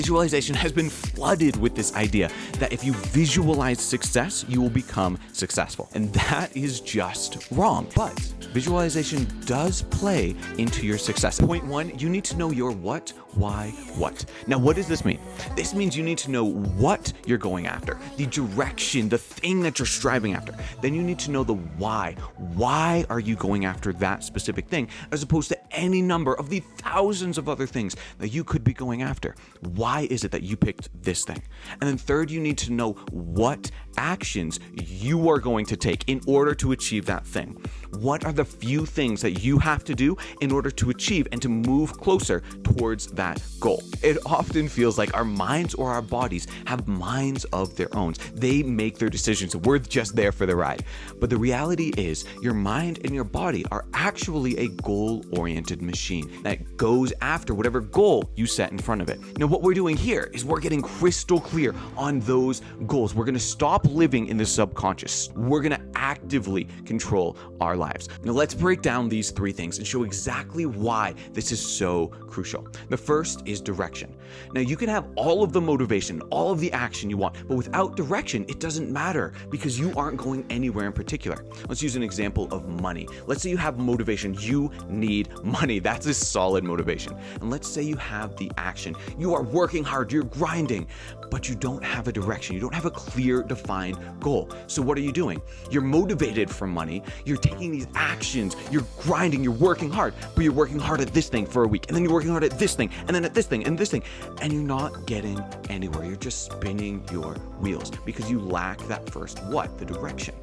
Visualization has been flooded with this idea that if you visualize success, you will become successful. And that is just wrong. But visualization does play into your success. Point one, you need to know your what, why, what. Now, what does this mean? This means you need to know what you're going after, the direction, the thing that you're striving after. Then you need to know the why. Why are you going after that specific thing, as opposed to any number of the thousands of other things that you could be going after? Why is it that you picked this thing? And then third, you need to know what actions you are going to take in order to achieve that thing. What are the few things that you have to do in order to achieve and to move closer towards that goal? It often feels like our minds or our bodies have minds of their own. They make their decisions. We're just there for the ride. But the reality is your mind and your body are actually a goal-oriented machine that goes after whatever goal you set in front of it. Now, what we're doing here is we're getting crystal clear on those goals. We're going to stop living in the subconscious. We're going to actively control our lives. Now, let's break down these three things and show exactly why this is so crucial. The first is direction. Now, you can have all of the motivation, all of the action you want, but without direction, it doesn't matter because you aren't going anywhere in particular. Let's use an example of money. Let's say you have motivation. You need money. That's a solid motivation. And let's say you have the action. You are working hard, you're grinding, but you don't have a direction. You don't have a clear, defined goal. So what are you doing? You're motivated for money. You're taking these actions. You're grinding. You're working hard, but you're working hard at this thing for a week, and then you're working hard at this thing, and then at this thing, and this thing, and you're not getting anywhere. You're just spinning your wheels because you lack that first what? The direction.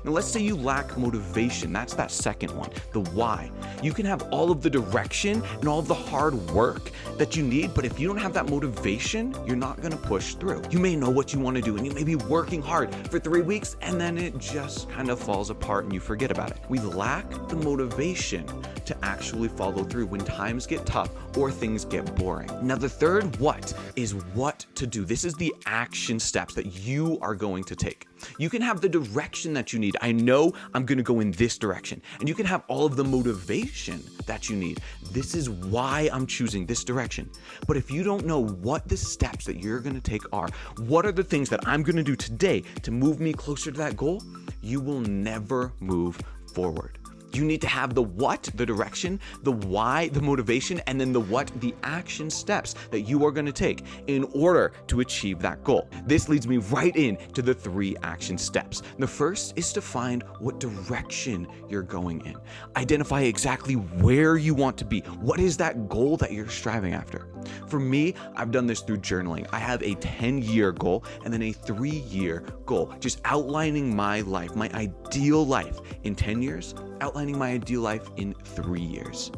Now, let's say you lack motivation. That's that second one, the why. You can have all of the direction and all of the hard work that you need, but if you don't have that motivation, you're not going to push through. You may know what you want to do, and you may be working hard for 3 weeks, and then it just kind of falls apart and you forget about it. We lack the motivation to actually follow through when times get tough or things get boring. Now, the third what is what to do. This is the action steps that you are going to take. You can have the direction that you need. I know I'm going to go in this direction. And you can have all of the motivation that you need. This is why I'm choosing this direction. But if you don't know what the steps that you're going to take are, what are the things that I'm going to do today to move me closer to that goal, you will never move forward. You need to have the what, the direction, the why, the motivation, and then the what, the action steps that you are going to take in order to achieve that goal. This leads me right into the 3 action steps. The first is to find what direction you're going in. Identify exactly where you want to be. What is that goal that you're striving after? For me, I've done this through journaling. I have a 10-year goal and then a 3-year goal, just outlining my life, my ideal life in 10 years, outlining my ideal life in 3 years.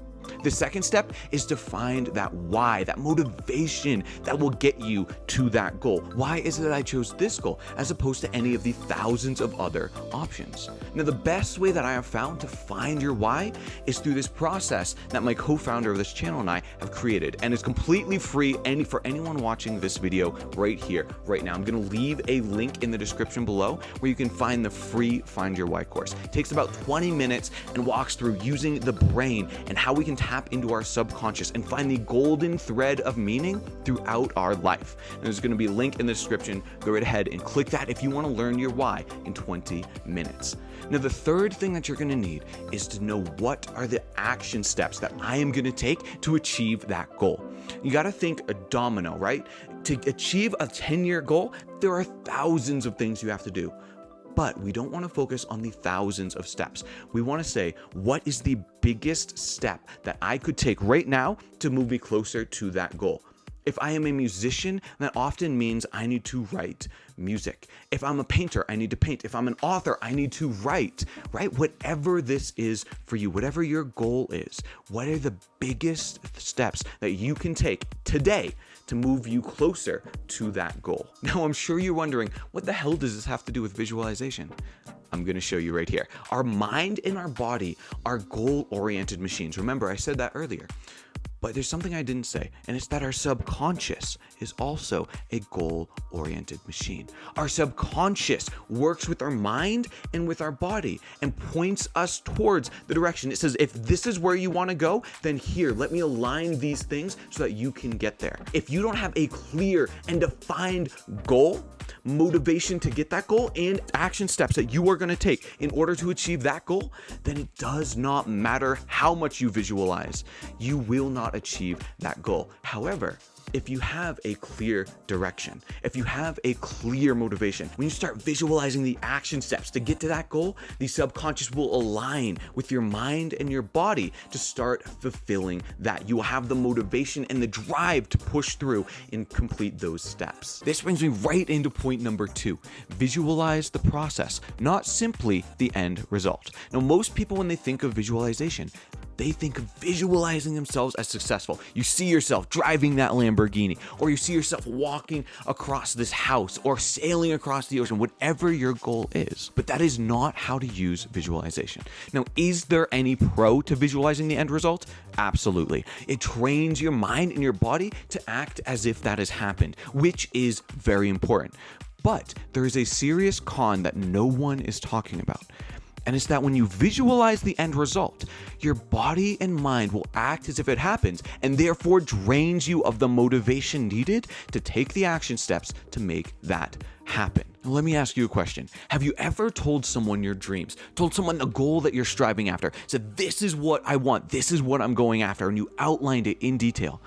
The second step is to find that why, that motivation that will get you to that goal. Why is it that I chose this goal as opposed to any of the thousands of other options? Now, the best way that I have found to find your why is through this process that my co-founder of this channel and I have created, and it's completely free for anyone watching this video right here, right now. I'm going to leave a link in the description below where you can find the free Find Your Why course. It takes about 20 minutes and walks through using the brain and how we can tap into our subconscious and find the golden thread of meaning throughout our life. And there's going to be a link in the description. Go right ahead and click that if you want to learn your why in 20 minutes. Now, the third thing that you're going to need is to know what are the action steps that I am going to take to achieve that goal. You got to think a domino, right? To achieve a 10-year goal, there are thousands of things you have to do. But we don't want to focus on the thousands of steps. We want to say, what is the biggest step that I could take right now to move me closer to that goal? If I am a musician, that often means I need to write music. If I'm a painter, I need to paint. If I'm an author, I need to write, right? Whatever this is for you, whatever your goal is, what are the biggest steps that you can take today to move you closer to that goal? Now, I'm sure you're wondering, what the hell does this have to do with visualization? I'm going to show you right here. Our mind and our body are goal-oriented machines. Remember, I said that earlier. But there's something I didn't say, and it's that our subconscious is also a goal-oriented machine. Our subconscious works with our mind and with our body and points us towards the direction. It says, if this is where you want to go, then here, let me align these things so that you can get there. If you don't have a clear and defined goal, motivation to get that goal, and action steps that you are going to take in order to achieve that goal, then it does not matter how much you visualize. You will not achieve that goal. However, if you have a clear direction, if you have a clear motivation, when you start visualizing the action steps to get to that goal, the subconscious will align with your mind and your body to start fulfilling that. You will have the motivation and the drive to push through and complete those steps. This brings me right into point number 2. Visualize the process, not simply the end result. Now, most people, when they think of visualization, they think of visualizing themselves as successful. You see yourself driving that Lamborghini, or you see yourself walking across this house, or sailing across the ocean, whatever your goal is. But that is not how to use visualization. Now, is there any pro to visualizing the end result? Absolutely. It trains your mind and your body to act as if that has happened, which is very important. But there is a serious con that no one is talking about. And it's that when you visualize the end result, your body and mind will act as if it happens, and therefore drains you of the motivation needed to take the action steps to make that happen. Now, let me ask you a question. Have you ever told someone your dreams, told someone the goal that you're striving after, said, this is what I want, this is what I'm going after, and you outlined it in detail?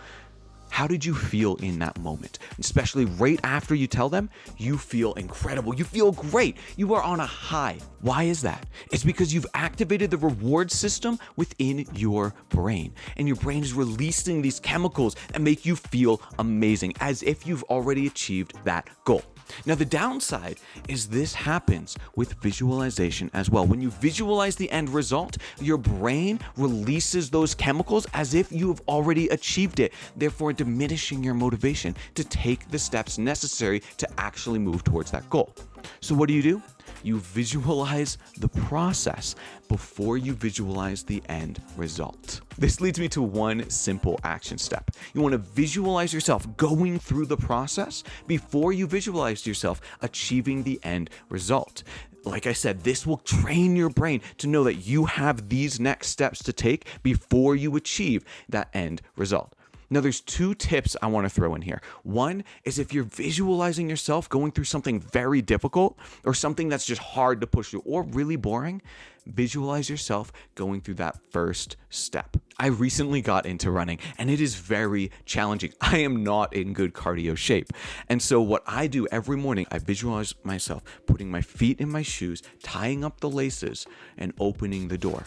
How did you feel in that moment? Especially right after you tell them, you feel incredible. You feel great. You are on a high. Why is that? It's because you've activated the reward system within your brain. And your brain is releasing these chemicals that make you feel amazing, as if you've already achieved that goal. Now, the downside is this happens with visualization as well. When you visualize the end result, your brain releases those chemicals as if you have already achieved it, therefore diminishing your motivation to take the steps necessary to actually move towards that goal. So what do? You visualize the process before you visualize the end result. This leads me to one simple action step. You want to visualize yourself going through the process before you visualize yourself achieving the end result. Like I said, this will train your brain to know that you have these next steps to take before you achieve that end result. Now, there's 2 tips I want to throw in here. One is if you're visualizing yourself going through something very difficult or something that's just hard to push through or really boring, visualize yourself going through that first step. I recently got into running, and it is very challenging. I am not in good cardio shape. And so what I do every morning, I visualize myself putting my feet in my shoes, tying up the laces, and opening the door.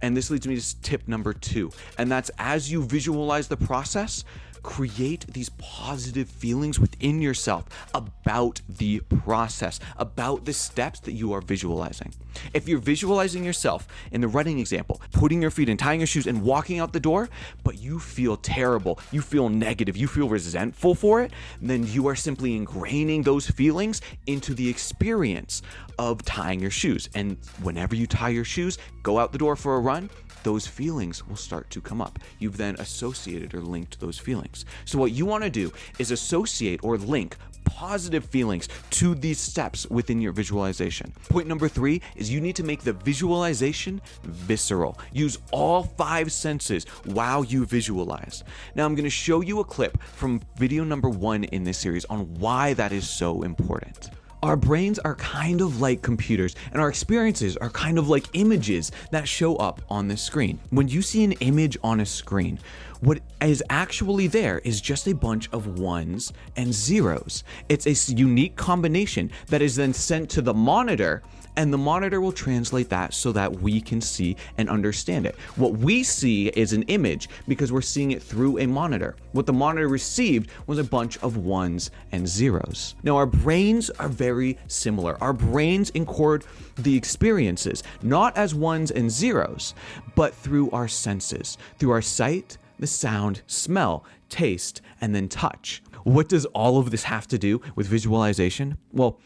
And this leads me to tip number 2. And that's, as you visualize the process, create these positive feelings within yourself about the process, about the steps that you are visualizing. If you're visualizing yourself in the running example, putting your feet in, tying your shoes, and walking out the door, but you feel terrible, you feel negative, you feel resentful for it, then you are simply ingraining those feelings into the experience of tying your shoes. And whenever you tie your shoes, go out the door for a run, those feelings will start to come up. You've then associated or linked those feelings. So what you want to do is associate or link positive feelings to these steps within your visualization. Point number 3 is you need to make the visualization visceral. Use all 5 senses while you visualize. Now, I'm going to show you a clip from video number 1 in this series on why that is so important. Our brains are kind of like computers, and our experiences are kind of like images that show up on the screen. When you see an image on a screen, what is actually there is just a bunch of ones and zeros. It's a unique combination that is then sent to the monitor, and the monitor will translate that so that we can see and understand it. What we see is an image because we're seeing it through a monitor. What the monitor received was a bunch of ones and zeros. Now, our brains are very similar. Our brains encode the experiences, not as ones and zeros, but through our senses, through our sight, the sound, smell, taste, and then touch. What does all of this have to do with visualization? Well,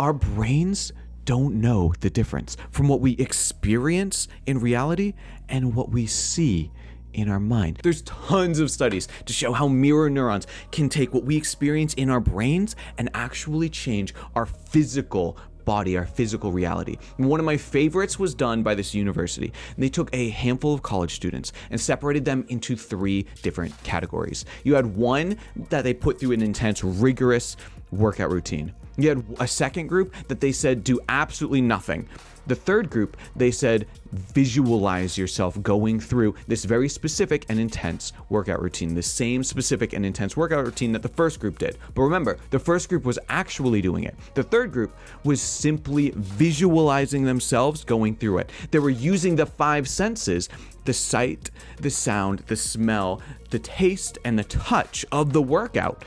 our brains don't know the difference from what we experience in reality and what we see in our mind. There's tons of studies to show how mirror neurons can take what we experience in our brains and actually change our physical body, our physical reality. And one of my favorites was done by this university. And they took a handful of college students and separated them into 3 different categories. You had one that they put through an intense, rigorous workout routine. You had a second group that they said do absolutely nothing. The third group, they said visualize yourself going through this very specific and intense workout routine, the same specific and intense workout routine that the first group did. But remember, the first group was actually doing it. The third group was simply visualizing themselves going through it. They were using the 5 senses, the sight, the sound, the smell, the taste, and the touch of the workout,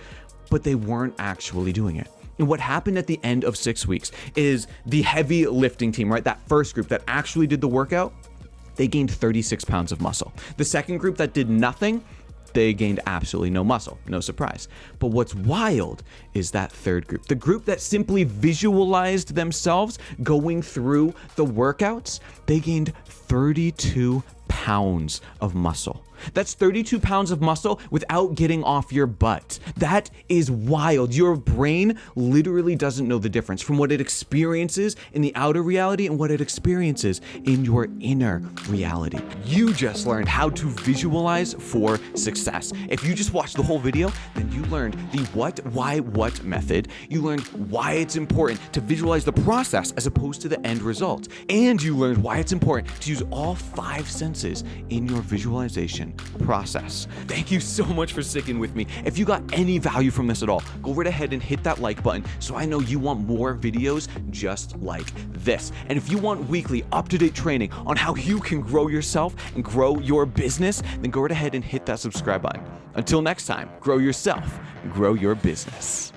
but they weren't actually doing it. And what happened at the end of 6 weeks is the heavy lifting team, right? That first group that actually did the workout, they gained 36 pounds of muscle. The second group that did nothing, they gained absolutely no muscle. No surprise. But what's wild is that third group, the group that simply visualized themselves going through the workouts, they gained 32 pounds of muscle. That's 32 pounds of muscle without getting off your butt. That is wild. Your brain literally doesn't know the difference from what it experiences in the outer reality and what it experiences in your inner reality. You just learned how to visualize for success. If you just watched the whole video, then you learned the what, why, what method. You learned why it's important to visualize the process as opposed to the end result. And you learned why it's important to use all 5 senses in your visualization process. Thank you so much for sticking with me. If you got any value from this at all, go right ahead and hit that like button so I know you want more videos just like this. And if you want weekly up-to-date training on how you can grow yourself and grow your business, then go right ahead and hit that subscribe button. Until next time, grow yourself, grow your business.